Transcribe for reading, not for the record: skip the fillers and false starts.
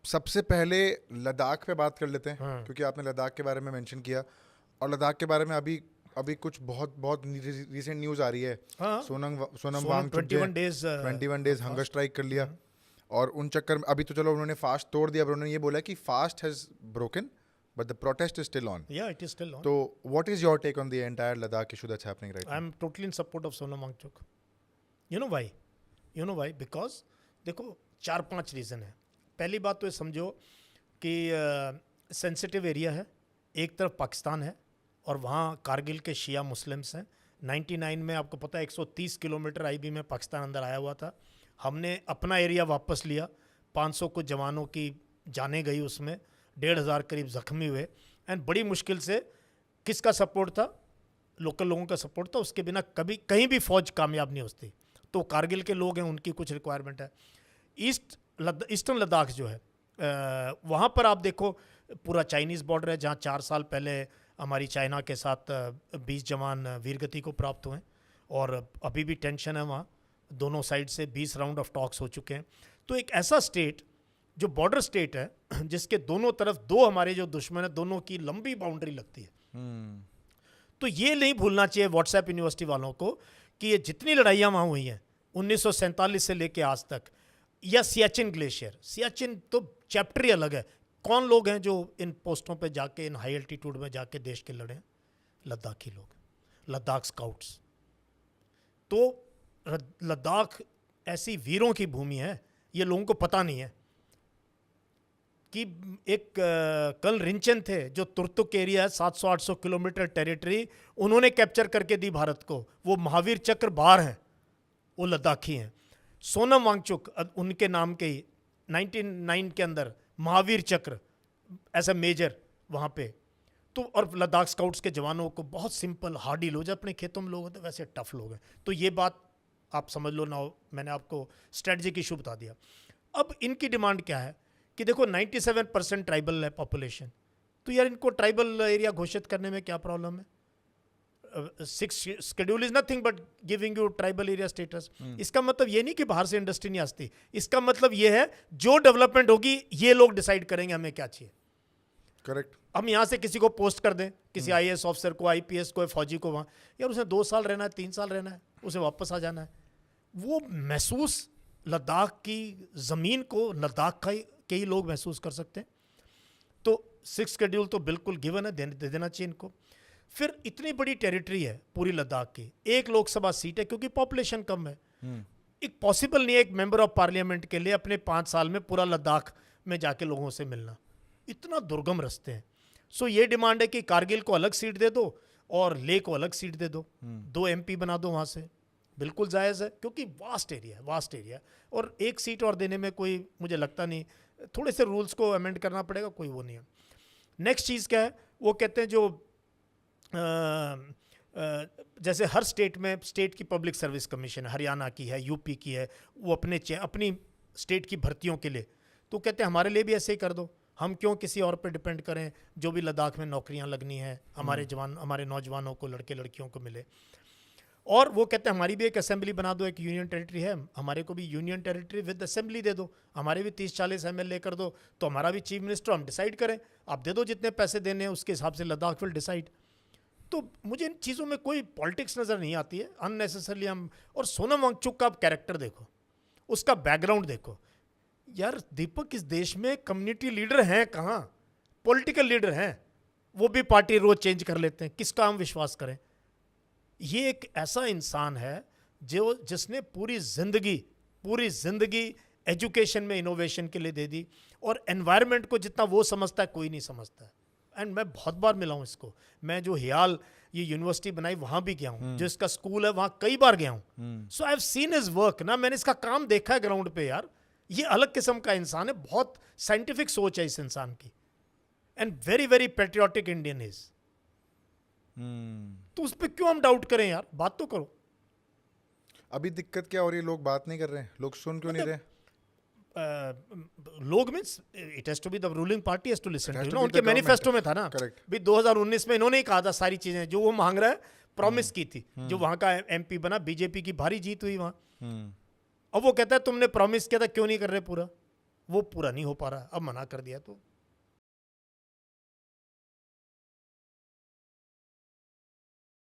सबसे पहले लद्दाख पे बात कर लेते हैं, हाँ। क्योंकि आपने लद्दाख के बारे में मेंशन किया और लद्दाख के बारे में अभी अभी कुछ बहुत बहुत रिसेंट न्यूज़ आ रही है। हाँ। Sonam Sonam Wangchuk 21 days 21 days hunger fast. Strike कर लिया और उन चक्कर में अभी तो चलो उन्होंने फास्ट तोड़ दिया, पर उन्होंने ये बोला कि fast has broken but the protest is still on. Yeah, it is still on. तो what is your take on the entire Ladakh issue that's happening right I am totally in support of Sonam Wangchuk. You know why? You know why? Because देखो 4-5 reason है। पहली बात तो ये समझो कि sensitive area है, एक तरफ पाकिस्तान है और वहाँ कारगिल के शिया मुस्लिम्स हैं। 99 में आपको पता है 130 किलोमीटर आईबी में पाकिस्तान अंदर आया हुआ था। हमने अपना एरिया वापस लिया, 500 कुछ जवानों की जाने गई उसमें, 1,500 करीब ज़ख्मी हुए एंड बड़ी मुश्किल से किसका सपोर्ट था? लोकल लोगों का सपोर्ट था। उसके बिना कभी कहीं भी फौज कामयाब नहीं होती। तो कारगिल के लोग हैं, उनकी कुछ रिक्वायरमेंट है। ईस्टर्न लद्दाख जो है वहाँ पर आप देखो पूरा चाइनीज़ बॉर्डर है, जहाँ 4 साल पहले हमारी चाइना के साथ 20 जवान वीरगति को प्राप्त हुए और अभी भी टेंशन है वहाँ। दोनों साइड से 20 राउंड ऑफ टॉक्स हो चुके हैं। तो एक ऐसा स्टेट जो बॉर्डर स्टेट है, जिसके दोनों तरफ दो हमारे जो दुश्मन है, दोनों की लंबी बाउंड्री लगती है। तो ये नहीं भूलना चाहिए व्हाट्सएप यूनिवर्सिटी वालों को कि ये जितनी लड़ाइयाँ वहाँ हुई हैं 1947 से लेके आज तक, या सियाचिन ग्लेशियर, सियाचिन तो चैप्टर ही अलग है। कौन लोग हैं जो इन पोस्टों पे जाके, इन हाई एल्टीट्यूड में जाके देश के लड़े हैं? लद्दाखी लोग, लद्दाख स्काउट्स। तो लद्दाख ऐसी वीरों की भूमि है, ये लोगों को पता नहीं है कि एक कल रिंचन थे जो तुर्तुक एरिया है, 700-800 किलोमीटर टेरिटरी उन्होंने कैप्चर करके दी भारत को। वो महावीर चक्र बाहर हैं, वो लद्दाखी हैं। सोनम वांगचुक उनके नाम के ही 99 के अंदर महावीर चक्र एज अ मेजर वहाँ पे। तो और लद्दाख स्काउट्स के जवानों को बहुत सिंपल हार्डी लोग, अपने खेतों में लोग होते वैसे टफ लोग हैं। तो ये बात आप समझ लो ना, मैंने आपको स्ट्रेटजिक इशू बता दिया। अब इनकी डिमांड क्या है कि देखो 97% ट्राइबल है पॉपुलेशन, तो यार इनको ट्राइबल एरिया घोषित करने में क्या प्रॉब्लम है? 6 schedule is nothing but giving you tribal area status. इसका मतलब ये नहीं कि बाहर से इंडस्ट्री नहीं आती, इसका मतलब ये है जो डेवलपमेंट होगी ये लोग डिसाइड करेंगे हमें क्या चाहिए। करेक्ट। हम यहाँ से किसी को पोस्ट कर दें, किसी IAS ऑफिसर को, IPS को, फौजी को वहाँ, यार उसे 2 साल रहना है, 3 साल रहना है, उसे वापस आ जाना है। वो महसूस लद्दाख की ज़मीन को लद्दाख का के ही लोग महसूस कर सकते हैं। तो 6 शेड्यूल तो बिल्कुल गिवन है, दे देना चाहिए इनको। फिर इतनी बड़ी टेरिटरी है पूरी लद्दाख की, 1 लोकसभा सीट है क्योंकि पॉपुलेशन कम है। एक पॉसिबल नहीं है एक मेंबर ऑफ पार्लियामेंट के लिए अपने 5 साल में पूरा लद्दाख में जाके लोगों से मिलना, इतना दुर्गम रास्ते हैं। सो ये डिमांड है कि कारगिल को अलग सीट दे दो और लेह को अलग सीट दे दो, 2 MP बना दो वहाँ से, बिल्कुल जायज़ है क्योंकि वास्ट एरिया है। और 1 सीट और देने में कोई मुझे लगता नहीं, थोड़े से रूल्स को अमेंड करना पड़ेगा, कोई वो नहीं है। नेक्स्ट चीज़ क्या है, वो कहते हैं जो जैसे हर स्टेट में स्टेट की पब्लिक सर्विस कमीशन, हरियाणा की है, UP की है, वो अपनी स्टेट की भर्तियों के लिए, तो कहते हैं हमारे लिए भी ऐसे ही कर दो, हम क्यों किसी और पे डिपेंड करें? जो भी लद्दाख में नौकरियां लगनी है हमारे नौजवानों को, लड़के लड़कियों को मिले। और वो कहते हैं हमारी भी एक असेंबली बना दो, एक यूनियन टेरिटरी है, हमारे को भी यूनियन टेरिटरी विद असेंबली दे दो, हमारे भी 30-40 MLA कर दो, तो हमारा भी चीफ मिनिस्टर, हम डिसाइड करें, आप दे दो जितने पैसे देने हैं उसके हिसाब से लद्दाख विल डिसाइड। तो मुझे इन चीज़ों में कोई पॉलिटिक्स नज़र नहीं आती है अननेसेसरली हम। और सोनम वांगचुक का आप कैरेक्टर देखो, उसका बैकग्राउंड देखो यार। दीपक, इस देश में कम्युनिटी लीडर हैं कहाँ? पॉलिटिकल लीडर हैं, वो भी पार्टी रोज चेंज कर लेते हैं, किसका हम विश्वास करें? ये एक ऐसा इंसान है जिसने पूरी जिंदगी एजुकेशन में इनोवेशन के लिए दे दी, और एनवायरनमेंट को जितना वो समझता है कोई नहीं समझता है। एंड मैं बहुत बार मिला हूँ इसको, मैं जो हियाल ये यूनिवर्सिटी बनाई वहाँ भी गया हूँ, जो इसका स्कूल है वहाँ कई बार गया हूँ। So I have seen his work ना, मैंने इसका काम देखा है ग्राउंड पे। यार ये अलग किस्म का इंसान है, बहुत साइंटिफिक सोच है इस इंसान की, and very very patriotic Indian is. तो उस पर क्यों हम डाउट करें यार? बात तो करो। अभी दिक्कत क्या हो रही है? लोग बात नहीं कर रहे हैं, लोग सुन क्यों नहीं रहे? लोग means it has to be the ruling party has to listen to, उनके मैनिफेस्टो में था ना। करेक्ट। भी 2019 में इन्होंने ही कहा था सारी चीजें जो वो मांग रहा है, प्रॉमिस की थी। जो वहां का MP बना, बीजेपी की भारी जीत हुई वहां। अब वो कहता है तुमने प्रॉमिस किया था, क्यों नहीं कर रहे पूरा? वो पूरा नहीं हो पा रहा, अब मना कर दिया, तो